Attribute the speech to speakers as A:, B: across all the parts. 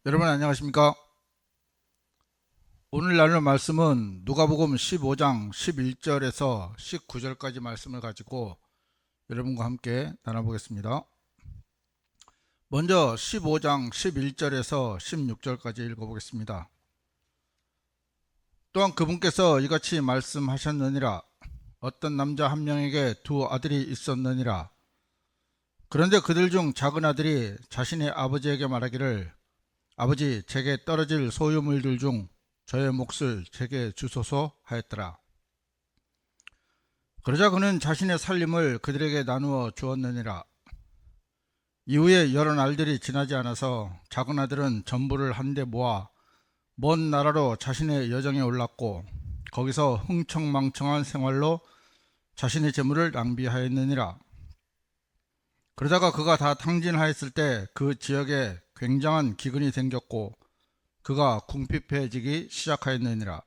A: 여러분 안녕하십니까? 오늘 나눌 말씀은 누가복음 15장 11절에서 19절까지 말씀을 가지고 여러분과 함께 나눠보겠습니다. 먼저 15장 11절에서 16절까지 읽어보겠습니다. 또한 그분께서 이같이 말씀하셨느니라. 어떤 남자 한 명에게 두 아들이 있었느니라. 그런데 그들 중 작은 아들이 자신의 아버지에게 말하기를, 아버지, 제게 떨어질 소유물들 중 저의 몫을 제게 주소서 하였더라. 그러자 그는 자신의 살림을 그들에게 나누어 주었느니라. 이후에 여러 날들이 지나지 않아서 작은 아들은 전부를 한데 모아 먼 나라로 자신의 여정에 올랐고, 거기서 흥청망청한 생활로 자신의 재물을 낭비하였느니라. 그러다가 그가 다 탕진하였을 때 그 지역에 굉장한 기근이 생겼고 그가 궁핍해지기 시작하였느니라.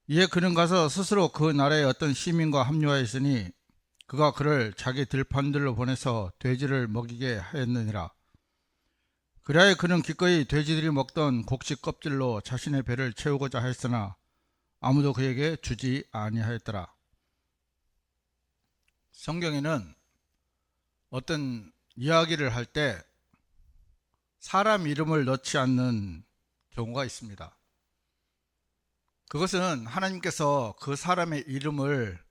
A: 이에 그는 가서 스스로 그 나라의 어떤 시민과 합류하였으니 그가 그를 자기 들판들로 보내서 돼지를 먹이게 하였느니라. 그리하여 그는 기꺼이 돼지들이 먹던 곡식 껍질로 자신의 배를 채우고자 하였으나 아무도 그에게 주지 아니하였더라. 성경에는 어떤 이야기를 할 때 사람 이름을 넣지 않는 경우가 있습니다. 그것은 하나님께서 그 사람의 이름을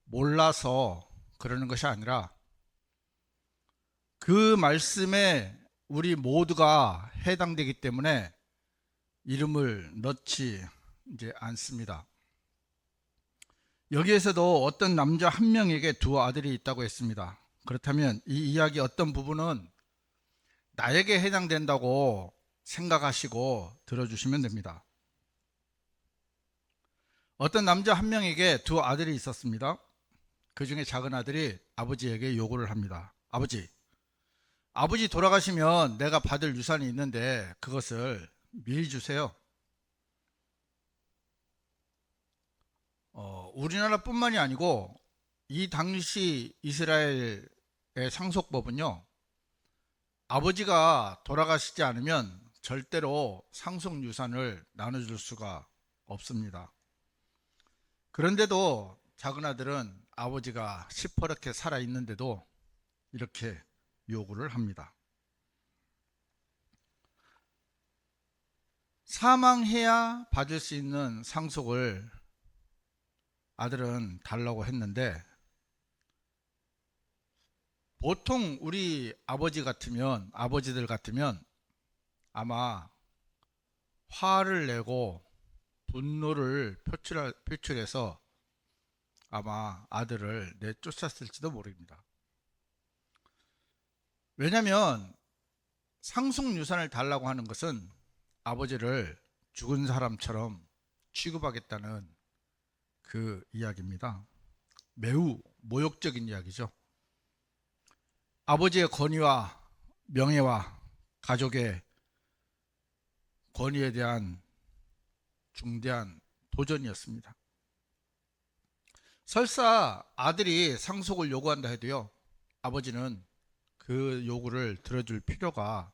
A: 몰라서 그러는 것이 아니라 그 말씀에 우리 모두가 해당되기 때문에 이름을 넣지 않습니다. 여기에서도 어떤 남자 한 명에게 두 아들이 있다고 했습니다. 그렇다면 이 이야기 어떤 부분은 나에게 해당된다고 생각하시고 들어주시면 됩니다. 어떤 남자 한 명에게 두 아들이 있었습니다. 그 중에 작은 아들이 아버지에게 요구를 합니다. 아버지 돌아가시면 내가 받을 유산이 있는데 그것을 미리 주세요. 우리나라뿐만이 아니고 이 당시 이스라엘의 상속법은요, 아버지가 돌아가시지 않으면 절대로 상속 유산을 나눠줄 수가 없습니다. 그런데도 작은 아들은 아버지가 시퍼렇게 살아있는데도 이렇게 요구를 합니다. 사망해야 받을 수 있는 상속을 아들은 달라고 했는데, 보통 우리 아버지들 같으면 아마 화를 내고 분노를 표출해서 아마 아들을 내쫓았을지도 모릅니다. 왜냐하면 상속 유산을 달라고 하는 것은 아버지를 죽은 사람처럼 취급하겠다는 그 이야기입니다. 매우 모욕적인 이야기죠. 아버지의 권위와 명예와 가족의 권위에 대한 중대한 도전이었습니다. 설사 아들이 상속을 요구한다 해도요, 아버지는 그 요구를 들어줄 필요가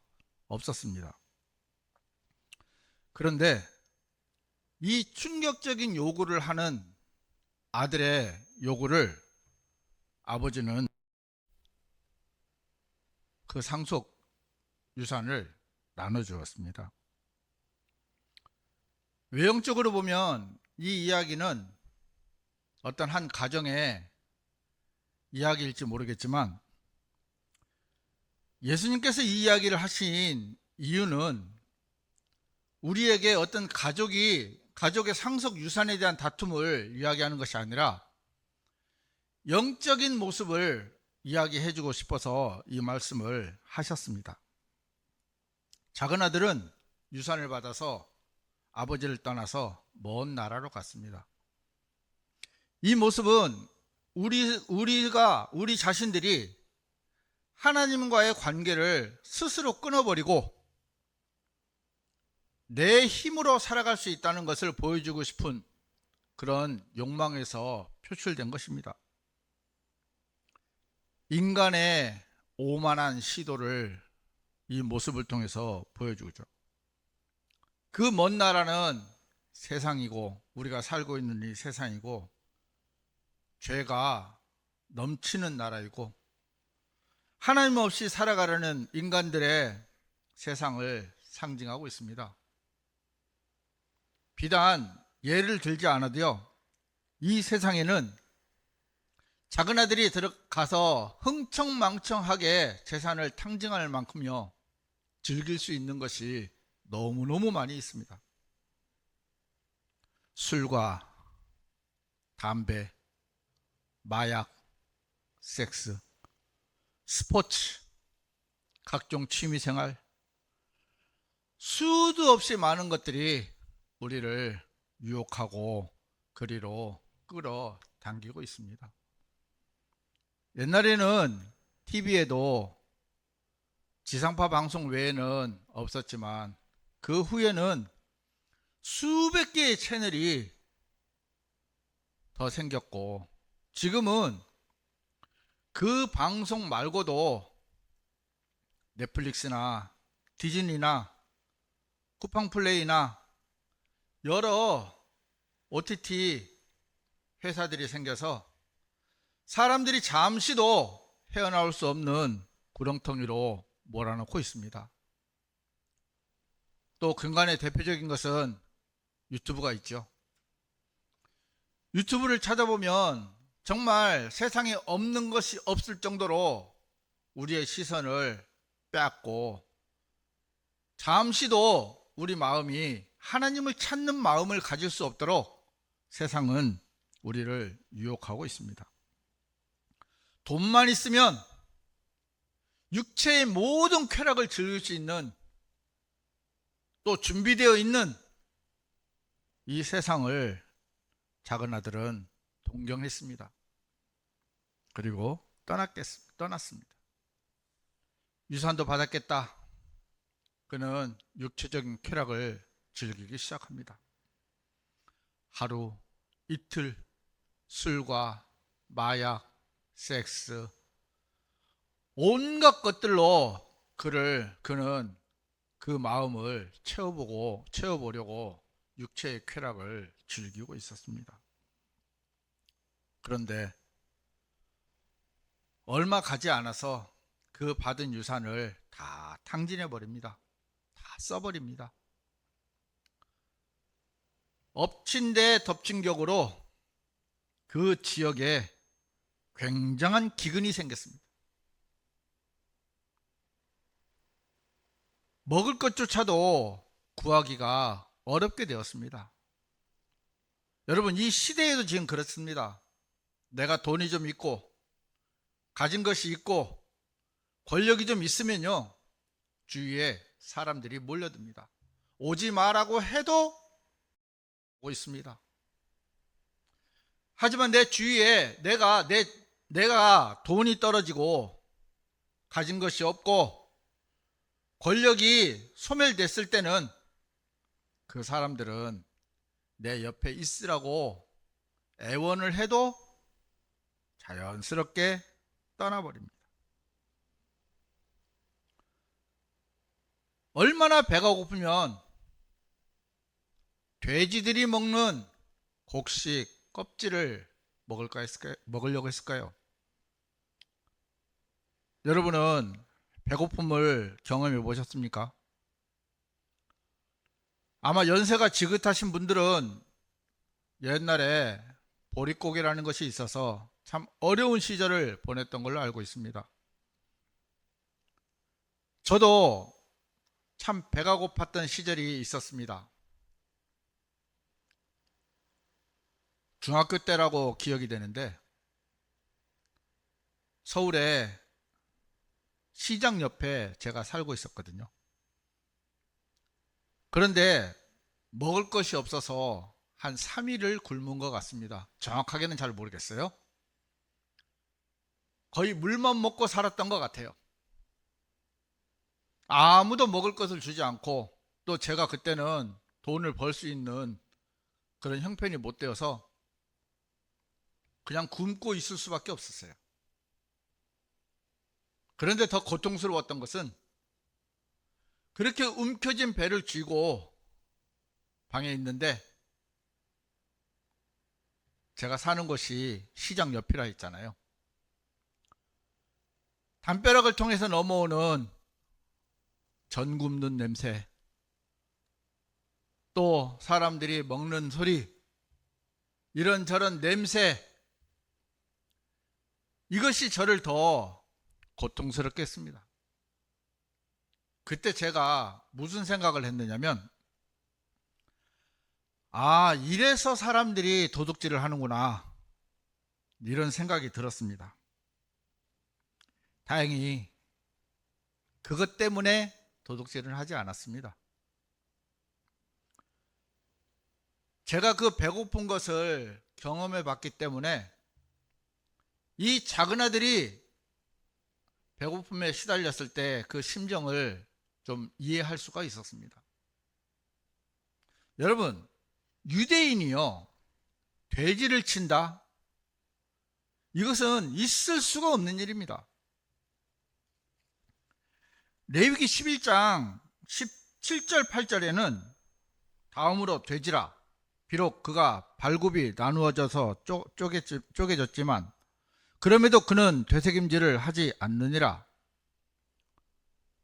A: 없었습니다. 그런데 이 충격적인 요구를 하는 아들의 요구를 아버지는 그 상속 유산을 나눠주었습니다. 외형적으로 보면 이 이야기는 어떤 한 가정의 이야기일지 모르겠지만, 예수님께서 이 이야기를 하신 이유는 우리에게 어떤 가족의 상속 유산에 대한 다툼을 이야기하는 것이 아니라 영적인 모습을 이야기해 주고 싶어서 이 말씀을 하셨습니다. 작은 아들은 유산을 받아서 아버지를 떠나서 먼 나라로 갔습니다. 이 모습은 우리 자신들이 하나님과의 관계를 스스로 끊어버리고 내 힘으로 살아갈 수 있다는 것을 보여주고 싶은 그런 욕망에서 표출된 것입니다. 인간의 오만한 시도를 이 모습을 통해서 보여주죠. 그 먼 나라는 세상이고, 우리가 살고 있는 이 세상이고, 죄가 넘치는 나라이고, 하나님 없이 살아가려는 인간들의 세상을 상징하고 있습니다. 비단 예를 들지 않아도요, 이 세상에는 작은 아들이 들어가서 흥청망청하게 재산을 탕진할 만큼요, 즐길 수 있는 것이 너무너무 많이 있습니다. 술과 담배, 마약, 섹스, 스포츠, 각종 취미생활, 수도 없이 많은 것들이 우리를 유혹하고 그리로 끌어당기고 있습니다. 옛날에는 TV에도 지상파 방송 외에는 없었지만, 그 후에는 수백 개의 채널이 더 생겼고, 지금은 그 방송 말고도 넷플릭스나 디즈니나 쿠팡플레이나 여러 OTT 회사들이 생겨서 사람들이 잠시도 헤어나올 수 없는 구렁텅이로 몰아넣고 있습니다. 또 근간의 대표적인 것은 유튜브가 있죠. 유튜브를 찾아보면 정말 세상에 없는 것이 없을 정도로 우리의 시선을 빼앗고, 잠시도 우리 마음이 하나님을 찾는 마음을 가질 수 없도록 세상은 우리를 유혹하고 있습니다. 돈만 있으면 육체의 모든 쾌락을 즐길 수 있는, 또 준비되어 있는 이 세상을 작은 아들은 동경했습니다. 그리고 떠났습니다. 유산도 받았겠다. 그는 육체적인 쾌락을 즐기기 시작합니다. 하루, 이틀, 술과 마약, 섹스, 온갖 것들로 그는 그 마음을 채워보려고 육체의 쾌락을 즐기고 있었습니다. 그런데 얼마 가지 않아서 그 받은 유산을 다 탕진해 버립니다. 다 써버립니다. 엎친 데 덮친 격으로 그 지역에 굉장한 기근이 생겼습니다. 먹을 것조차도 구하기가 어렵게 되었습니다. 여러분, 이 시대에도 지금 그렇습니다. 내가 돈이 좀 있고, 가진 것이 있고, 권력이 좀 있으면요, 주위에 사람들이 몰려듭니다. 오지 마라고 해도 오고 있습니다. 하지만 내 주위에 내가 돈이 떨어지고 가진 것이 없고 권력이 소멸됐을 때는 그 사람들은 내 옆에 있으라고 애원을 해도 자연스럽게 떠나버립니다. 얼마나 배가 고프면 돼지들이 먹는 곡식 껍질을 먹으려고 했을까요? 여러분은 배고픔을 경험해 보셨습니까? 아마 연세가 지긋하신 분들은 옛날에 보릿고개라는 것이 있어서 참 어려운 시절을 보냈던 걸로 알고 있습니다. 저도 참 배가 고팠던 시절이 있었습니다. 중학교 때라고 기억이 되는데, 서울에 시장 옆에 제가 살고 있었거든요. 그런데 먹을 것이 없어서 한 3일을 굶은 것 같습니다. 정확하게는 잘 모르겠어요. 거의 물만 먹고 살았던 것 같아요. 아무도 먹을 것을 주지 않고, 또 제가 그때는 돈을 벌 수 있는 그런 형편이 못 되어서 그냥 굶고 있을 수밖에 없었어요. 그런데 더 고통스러웠던 것은 그렇게 움켜진 배를 쥐고 방에 있는데, 제가 사는 곳이 시장 옆이라 했잖아요. 담벼락을 통해서 넘어오는 전 굽는 냄새, 또 사람들이 먹는 소리, 이런저런 냄새, 이것이 저를 더 고통스럽게 했습니다. 그때 제가 무슨 생각을 했느냐면, 아, 이래서 사람들이 도둑질을 하는구나, 이런 생각이 들었습니다. 다행히 그것 때문에 도둑질을 하지 않았습니다. 제가 그 배고픈 것을 경험해 봤기 때문에 이 작은 아들이 배고픔에 시달렸을 때 그 심정을 좀 이해할 수가 있었습니다. 여러분, 유대인이요, 돼지를 친다? 이것은 있을 수가 없는 일입니다. 레위기 11장 17절 8절에는 다음으로 돼지라, 비록 그가 발굽이 나누어져서 쪼개졌지만 그럼에도 그는 되새김질을 하지 않느니라.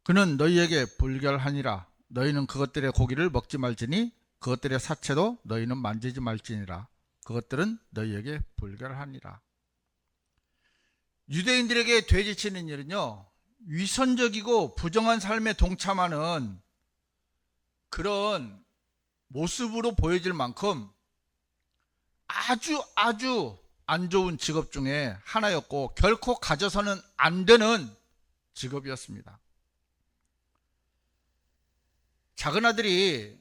A: 그는 너희에게 불결하니라. 너희는 그것들의 고기를 먹지 말지니 그것들의 사체도 너희는 만지지 말지니라. 그것들은 너희에게 불결하니라. 유대인들에게 돼지치는 일은요, 위선적이고 부정한 삶에 동참하는 그런 모습으로 보여질 만큼 아주 안 좋은 직업 중에 하나였고, 결코 가져서는 안 되는 직업이었습니다. 작은 아들이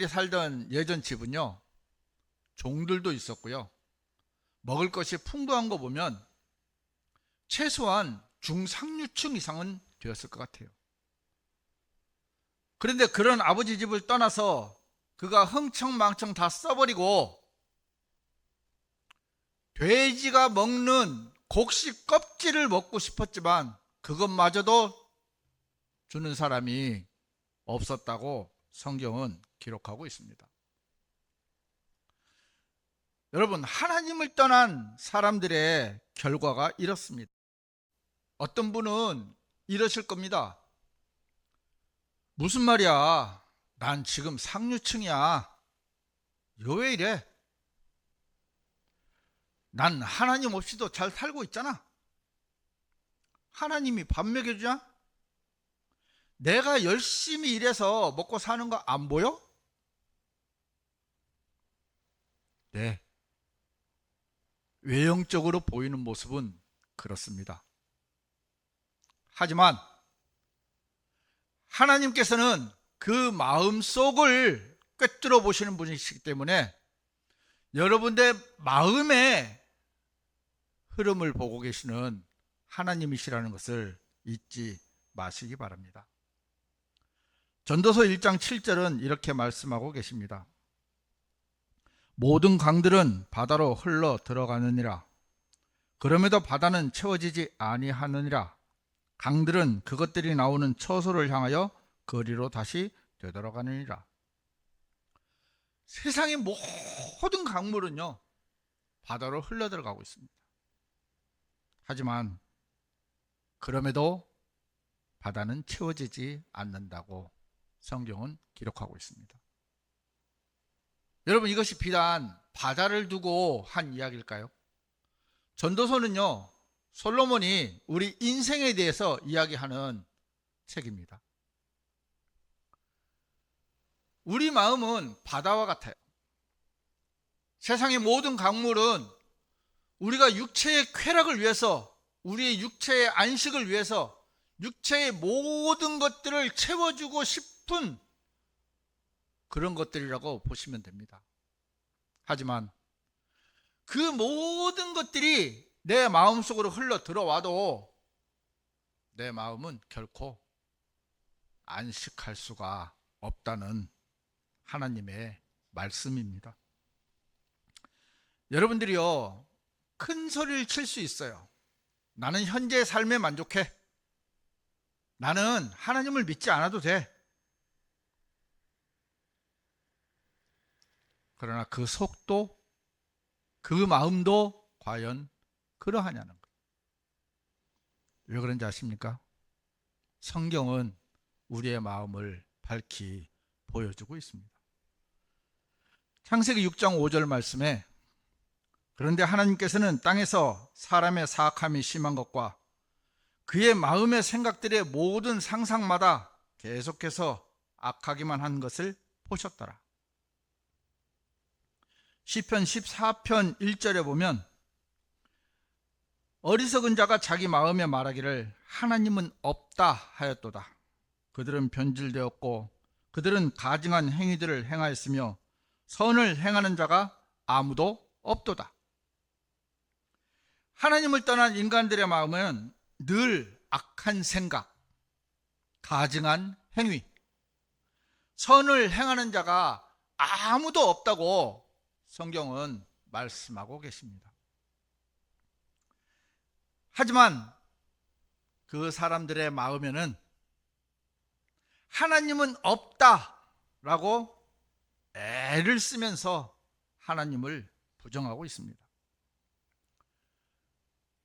A: 살던 예전 집은요, 종들도 있었고요, 먹을 것이 풍부한 거 보면 최소한 중상류층 이상은 되었을 것 같아요. 그런데 그런 아버지 집을 떠나서 그가 흥청망청 다 써버리고 돼지가 먹는 곡식 껍질을 먹고 싶었지만 그것마저도 주는 사람이 없었다고 성경은 기록하고 있습니다. 여러분, 하나님을 떠난 사람들의 결과가 이렇습니다. 어떤 분은 이러실 겁니다. 무슨 말이야, 난 지금 상류층이야, 이거 왜 이래? 난 하나님 없이도 잘 살고 있잖아. 하나님이 밥 먹여주냐? 내가 열심히 일해서 먹고 사는 거 안 보여? 네, 외형적으로 보이는 모습은 그렇습니다. 하지만 하나님께서는 그 마음 속을 꿰뚫어 보시는 분이시기 때문에 여러분의 마음의 흐름을 보고 계시는 하나님이시라는 것을 잊지 마시기 바랍니다. 전도서 1장 7절은 이렇게 말씀하고 계십니다. 모든 강들은 바다로 흘러 들어가느니라. 그럼에도 바다는 채워지지 아니하느니라. 강들은 그것들이 나오는 처소를 향하여 거리로 다시 되돌아가느니라. 세상의 모든 강물은요, 바다로 흘러 들어가고 있습니다. 하지만 그럼에도 바다는 채워지지 않는다고 성경은 기록하고 있습니다. 여러분, 이것이 비단 바다를 두고 한 이야기일까요? 전도서는요, 솔로몬이 우리 인생에 대해서 이야기하는 책입니다. 우리 마음은 바다와 같아요. 세상의 모든 강물은 우리가 육체의 쾌락을 위해서, 우리의 육체의 안식을 위해서 육체의 모든 것들을 채워주고 싶은 그런 것들이라고 보시면 됩니다. 하지만 그 모든 것들이 내 마음속으로 흘러 들어와도 내 마음은 결코 안식할 수가 없다는 하나님의 말씀입니다. 여러분들이요, 큰 소리를 칠 수 있어요. 나는 현재의 삶에 만족해. 나는 하나님을 믿지 않아도 돼. 그러나 그 속도, 그 마음도 과연 그러하냐는 거예요. 왜 그런지 아십니까? 성경은 우리의 마음을 밝히 보여주고 있습니다. 창세기 6장 5절 말씀에 그런데 하나님께서는 땅에서 사람의 사악함이 심한 것과 그의 마음의 생각들의 모든 상상마다 계속해서 악하기만 한 것을 보셨더라. 시편 14편 1절에 보면 어리석은 자가 자기 마음에 말하기를 하나님은 없다 하였도다. 그들은 변질되었고 그들은 가증한 행위들을 행하였으며 선을 행하는 자가 아무도 없도다. 하나님을 떠난 인간들의 마음은 늘 악한 생각, 가증한 행위, 선을 행하는 자가 아무도 없다고 성경은 말씀하고 계십니다. 하지만 그 사람들의 마음에는 하나님은 없다라고 애를 쓰면서 하나님을 부정하고 있습니다.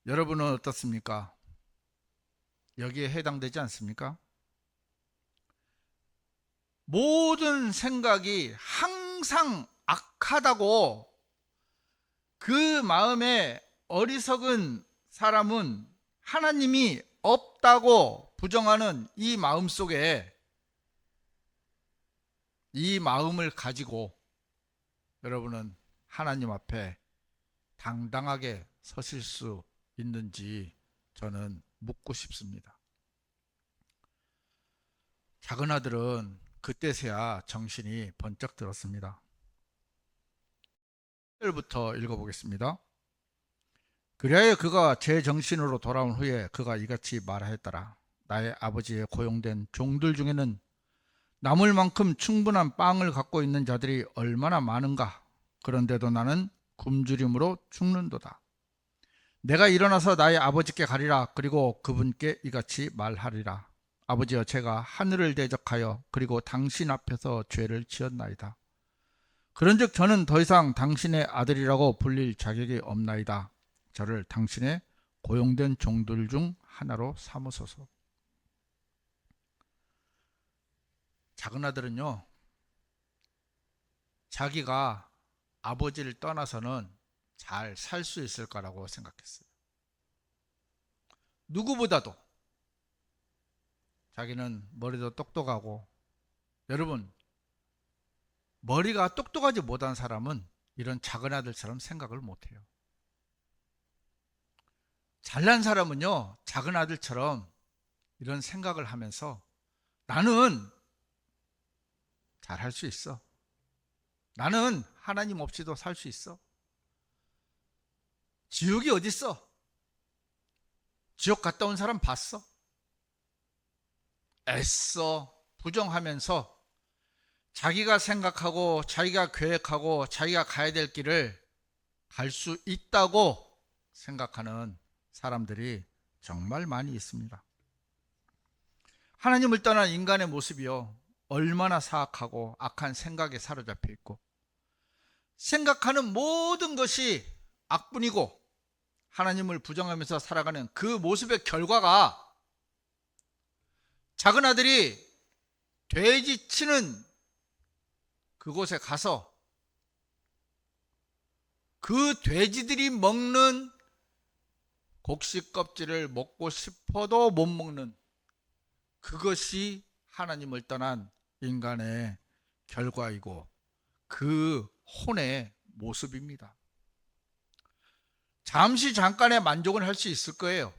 A: 여러분은 어떻습니까? 여기에 해당되지 않습니까? 모든 생각이 항상 악하다고 그 마음에 어리석은 사람은 하나님이 없다고 부정하는 이 마음 속에 이 마음을 가지고 여러분은 하나님 앞에 당당하게 서실 수 있는지 저는 묻고 싶습니다. 작은 아들은 그때서야 정신이 번쩍 들었습니다. 1절부터 읽어보겠습니다. 그리하여 그가 제 정신으로 돌아온 후에 그가 이같이 말하였더라. 나의 아버지의 고용된 종들 중에는 남을 만큼 충분한 빵을 갖고 있는 자들이 얼마나 많은가. 그런데도 나는 굶주림으로 죽는도다. 내가 일어나서 나의 아버지께 가리라. 그리고 그분께 이같이 말하리라. 아버지여, 제가 하늘을 대적하여 그리고 당신 앞에서 죄를 지었나이다. 그런즉 저는 더 이상 당신의 아들이라고 불릴 자격이 없나이다. 저를 당신의 고용된 종들 중 하나로 삼으소서. 작은 아들은요, 자기가 아버지를 떠나서는 잘 살 수 있을 거라고 생각했어요. 누구보다도 자기는 머리도 똑똑하고, 여러분, 머리가 똑똑하지 못한 사람은 이런 작은 아들처럼 생각을 못해요. 잘난 사람은요, 작은 아들처럼 이런 생각을 하면서 나는 잘할 수 있어. 나는 하나님 없이도 살 수 있어. 지옥이 어딨어? 지옥 갔다 온 사람 봤어? 애써 부정하면서 자기가 생각하고 자기가 계획하고 자기가 가야 될 길을 갈 수 있다고 생각하는 사람들이 정말 많이 있습니다. 하나님을 떠난 인간의 모습이요, 얼마나 사악하고 악한 생각에 사로잡혀 있고 생각하는 모든 것이 악뿐이고 하나님을 부정하면서 살아가는 그 모습의 결과가 작은 아들이 돼지 치는 그곳에 가서 그 돼지들이 먹는 곡식 껍질을 먹고 싶어도 못 먹는, 그것이 하나님을 떠난 인간의 결과이고 그 혼의 모습입니다. 잠시 잠깐의 만족은 할 수 있을 거예요.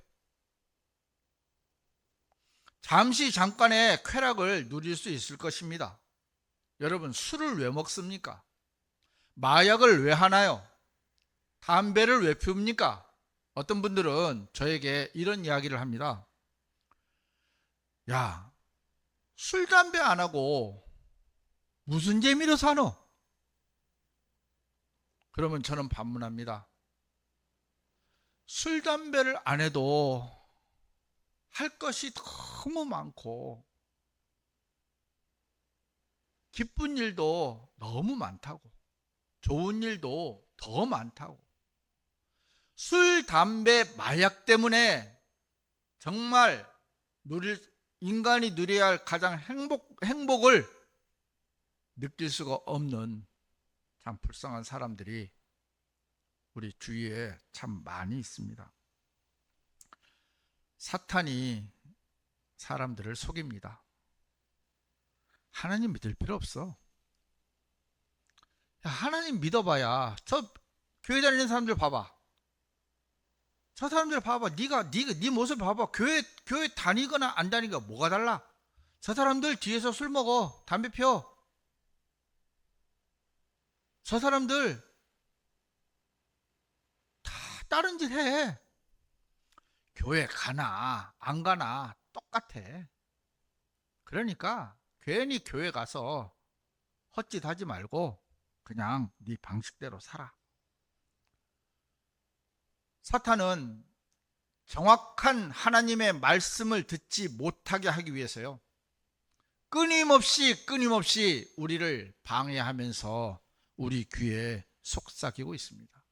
A: 잠시 잠깐의 쾌락을 누릴 수 있을 것입니다. 여러분, 술을 왜 먹습니까? 마약을 왜 하나요? 담배를 왜 피웁니까? 어떤 분들은 저에게 이런 이야기를 합니다. 야, 술, 담배 안 하고 무슨 재미로 사노? 그러면 저는 반문합니다. 술, 담배를 안 해도 할 것이 너무 많고 기쁜 일도 너무 많다고, 좋은 일도 더 많다고, 술, 담배, 마약 때문에 정말 인간이 누려야 할 가장 행복을 느낄 수가 없는 참 불쌍한 사람들이 우리 주위에 참 많이 있습니다. 사탄이 사람들을 속입니다. 하나님 믿을 필요 없어. 하나님 믿어봐야, 저 교회 다니는 사람들 봐봐. 저 사람들 봐봐. 네 모습 봐봐. 교회 다니거나 안 다니거나 뭐가 달라? 저 사람들 뒤에서 술 먹어, 담배 피워. 저 사람들 다 다른 짓 해. 교회 가나 안 가나 똑같아. 그러니까 괜히 교회 가서 헛짓 하지 말고 그냥 네 방식대로 살아. 사탄은 정확한 하나님의 말씀을 듣지 못하게 하기 위해서요, 끊임없이 우리를 방해하면서 우리 귀에 속삭이고 있습니다.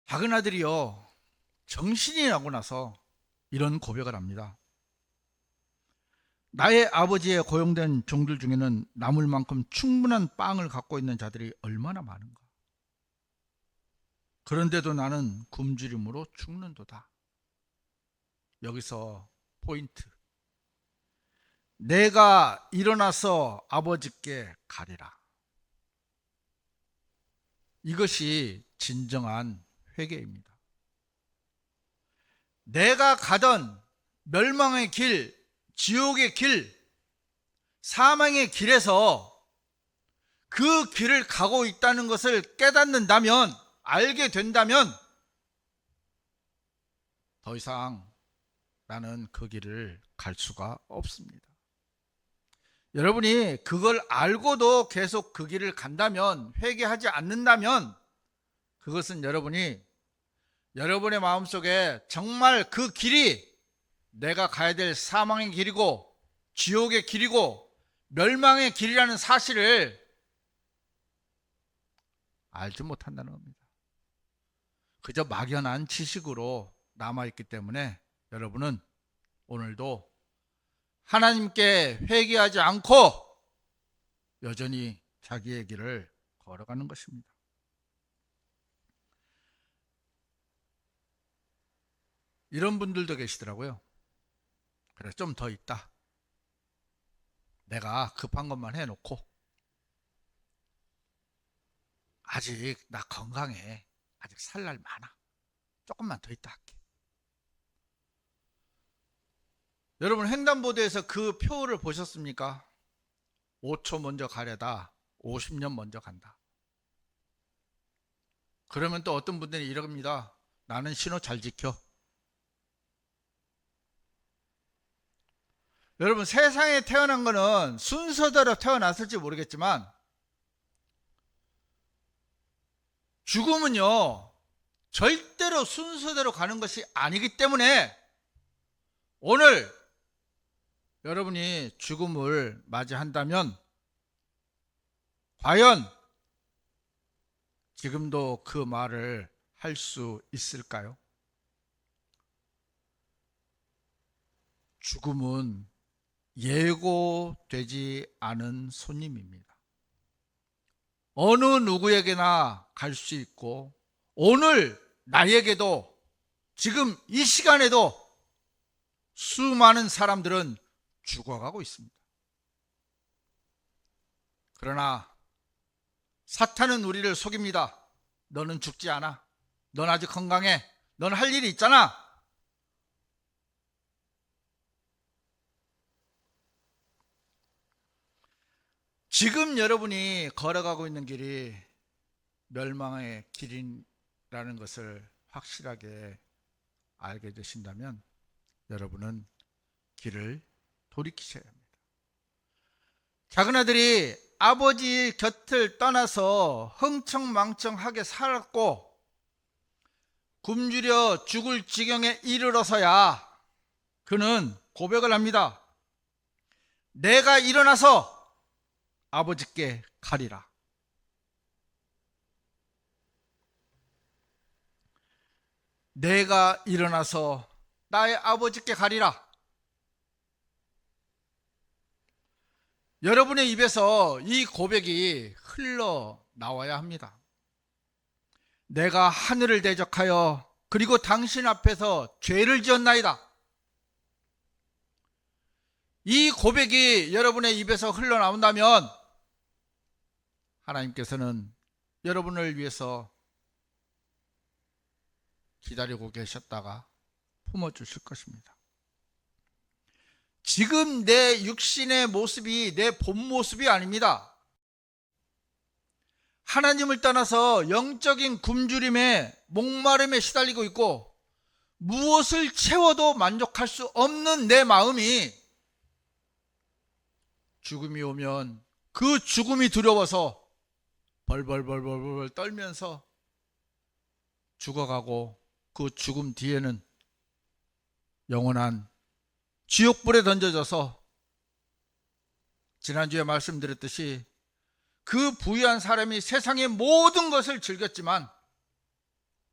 A: 작은 아들이요, 정신이 나고 나서 이런 고백을 합니다. 나의 아버지에 고용된 종들 중에는 남을 만큼 충분한 빵을 갖고 있는 자들이 얼마나 많은가. 그런데도 나는 굶주림으로 죽는도다. 여기서 포인트. 내가 일어나서 아버지께 가리라. 이것이 진정한 회개입니다. 내가 가던 멸망의 길, 지옥의 길, 사망의 길에서 그 길을 가고 있다는 것을 깨닫는다면, 알게 된다면 더 이상 나는 그 길을 갈 수가 없습니다. 여러분이 그걸 알고도 계속 그 길을 간다면, 회개하지 않는다면, 그것은 여러분이 여러분의 마음속에 정말 그 길이 내가 가야 될 사망의 길이고 지옥의 길이고 멸망의 길이라는 사실을 알지 못한다는 겁니다. 그저 막연한 지식으로 남아있기 때문에 여러분은 오늘도 하나님께 회개하지 않고 여전히 자기의 길을 걸어가는 것입니다. 이런 분들도 계시더라고요. 그래, 좀 더 있다. 내가 급한 것만 해놓고 아직 나 건강해. 아직 살 날 많아. 조금만 더 있다 할게. 여러분, 횡단보도에서 그 표를 보셨습니까? 5초 먼저 가려다 50년 먼저 간다. 그러면 또 어떤 분들이 이럽니다. 나는 신호 잘 지켜. 여러분, 세상에 태어난 거는 순서대로 태어났을지 모르겠지만 죽음은요, 절대로 순서대로 가는 것이 아니기 때문에 오늘 여러분이 죽음을 맞이한다면 과연 지금도 그 말을 할 수 있을까요? 죽음은 예고되지 않은 손님입니다. 어느 누구에게나 갈 수 있고 오늘 나에게도 지금 이 시간에도 수많은 사람들은 죽어가고 있습니다. 그러나 사탄은 우리를 속입니다. 너는 죽지 않아. 넌 아직 건강해. 넌 할 일이 있잖아. 지금 여러분이 걸어가고 있는 길이 멸망의 길이라는 것을 확실하게 알게 되신다면 여러분은 길을 돌이키셔야 합니다. 작은 아들이 아버지 곁을 떠나서 흥청망청하게 살았고 굶주려 죽을 지경에 이르러서야 그는 고백을 합니다. 내가 일어나서 아버지께 가리라. 내가 일어나서 나의 아버지께 가리라. 여러분의 입에서 이 고백이 흘러나와야 합니다. 내가 하늘을 대적하여 그리고 당신 앞에서 죄를 지었나이다. 이 고백이 여러분의 입에서 흘러나온다면 하나님께서는 여러분을 위해서 기다리고 계셨다가 품어주실 것입니다. 지금 내 육신의 모습이 내 본 모습이 아닙니다. 하나님을 떠나서 영적인 굶주림에 목마름에 시달리고 있고 무엇을 채워도 만족할 수 없는 내 마음이 죽음이 오면 그 죽음이 두려워서 벌벌벌벌 떨면서 죽어가고 그 죽음 뒤에는 영원한 지옥불에 던져져서 지난주에 말씀드렸듯이 그 부유한 사람이 세상의 모든 것을 즐겼지만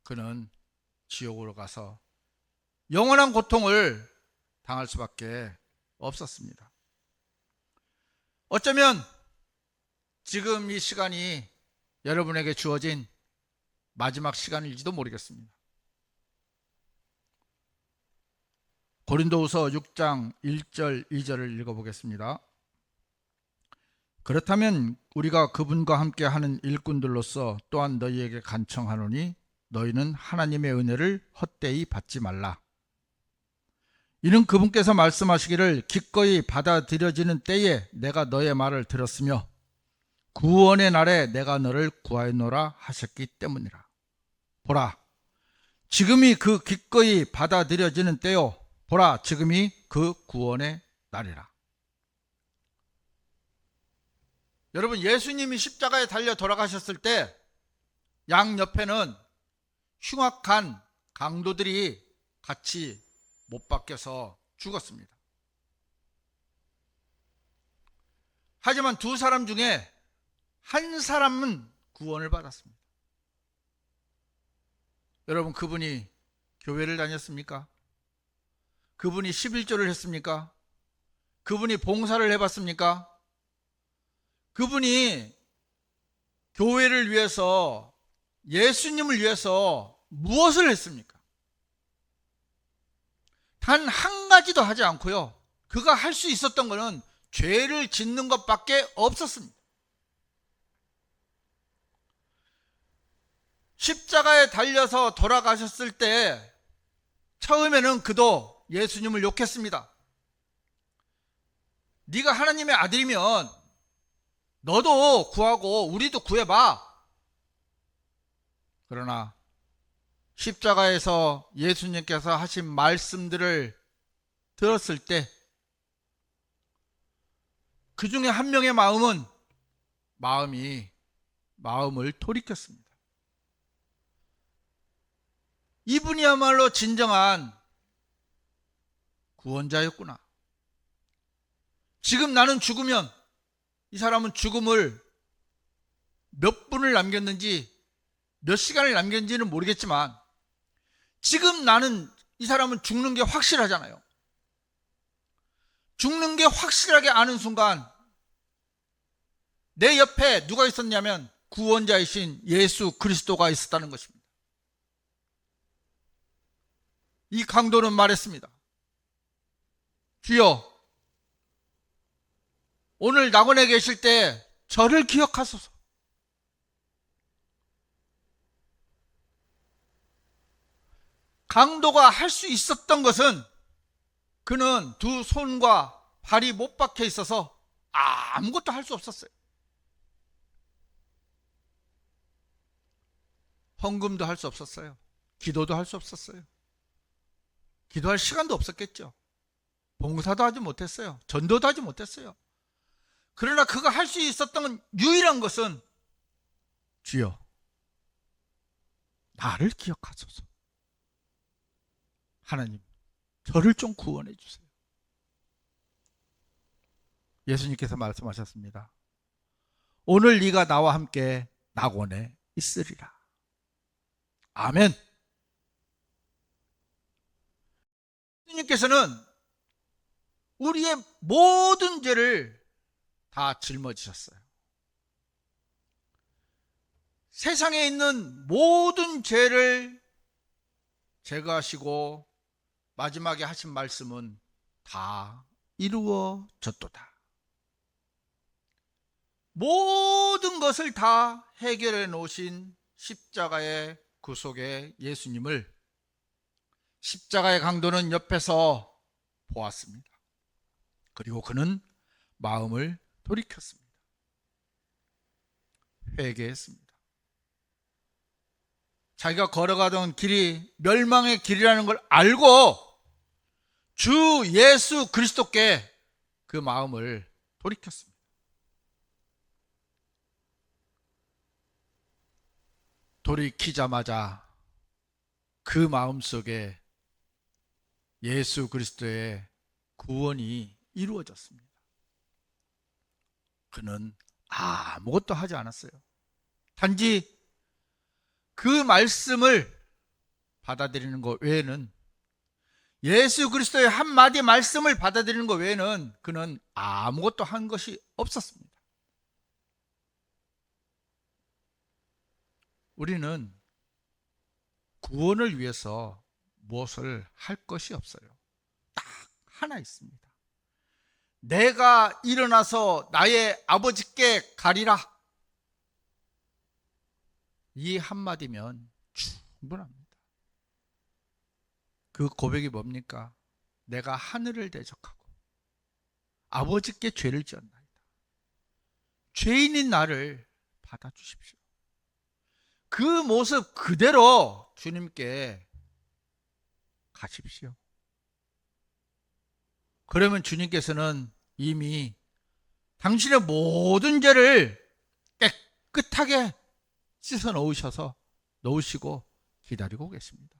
A: 그는 지옥으로 가서 영원한 고통을 당할 수밖에 없었습니다. 어쩌면 지금 이 시간이 여러분에게 주어진 마지막 시간일지도 모르겠습니다. 고린도후서 6장 1절 2절을 읽어보겠습니다. 그렇다면 우리가 그분과 함께 하는 일꾼들로서 또한 너희에게 간청하노니 너희는 하나님의 은혜를 헛되이 받지 말라. 이는 그분께서 말씀하시기를 기꺼이 받아들여지는 때에 내가 너의 말을 들었으며 구원의 날에 내가 너를 구하였노라 하셨기 때문이라. 보라, 지금이 그 기꺼이 받아들여지는 때요. 보라, 지금이 그 구원의 날이라. 여러분, 예수님이 십자가에 달려 돌아가셨을 때 양옆에는 흉악한 강도들이 같이 못 박혀서 죽었습니다. 하지만 두 사람 중에 한 사람은 구원을 받았습니다. 여러분, 그분이 교회를 다녔습니까? 그분이 11조를 했습니까? 그분이 봉사를 해봤습니까? 그분이 교회를 위해서, 예수님을 위해서 무엇을 했습니까? 단 한 가지도 하지 않고요. 그가 할 수 있었던 것은 죄를 짓는 것밖에 없었습니다. 십자가에 달려서 돌아가셨을 때 처음에는 그도 예수님을 욕했습니다. 네가 하나님의 아들이면 너도 구하고 우리도 구해봐. 그러나 십자가에서 예수님께서 하신 말씀들을 들었을 때 그 중에 한 명의 마음을 돌이켰습니다. 이분이야말로 진정한 구원자였구나. 지금 나는 죽으면 이 사람은 죽음을 몇 분을 남겼는지 몇 시간을 남겼는지는 모르겠지만 지금 나는 이 사람은 죽는 게 확실하잖아요. 죽는 게 확실하게 아는 순간 내 옆에 누가 있었냐면 구원자이신 예수 그리스도가 있었다는 것입니다. 이 강도는 말했습니다. 주여, 오늘 낙원에 계실 때 저를 기억하소서. 강도가 할 수 있었던 것은 그는 두 손과 발이 못 박혀 있어서 아무것도 할 수 없었어요. 헌금도 할 수 없었어요. 기도도 할 수 없었어요. 기도할 시간도 없었겠죠. 봉사도 하지 못했어요. 전도도 하지 못했어요. 그러나 그가 할 수 있었던 유일한 것은 주여 나를 기억하소서. 하나님 저를 좀 구원해 주세요. 예수님께서 말씀하셨습니다. 오늘 네가 나와 함께 낙원에 있으리라. 아멘. 예수님께서는 우리의 모든 죄를 다 짊어지셨어요. 세상에 있는 모든 죄를 제거하시고 마지막에 하신 말씀은 다 이루어졌도다. 모든 것을 다 해결해 놓으신 십자가의 구속의 예수님을 십자가의 강도는 옆에서 보았습니다. 그리고 그는 마음을 돌이켰습니다. 회개했습니다. 자기가 걸어가던 길이 멸망의 길이라는 걸 알고 주 예수 그리스도께 그 마음을 돌이켰습니다. 돌이키자마자 그 마음속에 예수 그리스도의 구원이 이루어졌습니다. 그는 아무것도 하지 않았어요. 단지 그 말씀을 받아들이는 것 외에는, 예수 그리스도의 한마디 말씀을 받아들이는 것 외에는 그는 아무것도 한 것이 없었습니다. 우리는 구원을 위해서 무엇을 할 것이 없어요. 딱 하나 있습니다. 내가 일어나서 나의 아버지께 가리라. 이 한마디면 충분합니다. 그 고백이 뭡니까? 내가 하늘을 대적하고 아버지께 죄를 지었나이다. 죄인인 나를 받아주십시오. 그 모습 그대로 주님께 가십시오. 그러면 주님께서는 이미 당신의 모든 죄를 깨끗하게 씻어 놓으시고 기다리고 계십니다.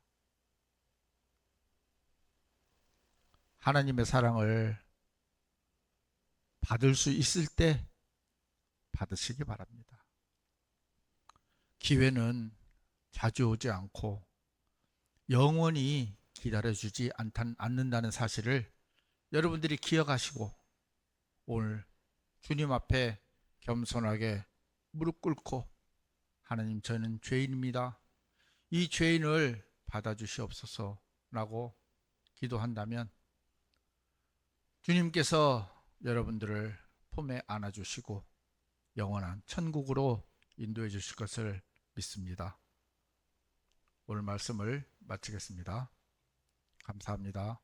A: 하나님의 사랑을 받을 수 있을 때 받으시기 바랍니다. 기회는 자주 오지 않고 영원히 기다려주지 않는다는 사실을 여러분들이 기억하시고 오늘 주님 앞에 겸손하게 무릎 꿇고 하나님, 저는 죄인입니다. 이 죄인을 받아주시옵소서라고 기도한다면 주님께서 여러분들을 품에 안아주시고 영원한 천국으로 인도해 주실 것을 믿습니다. 오늘 말씀을 마치겠습니다. 감사합니다.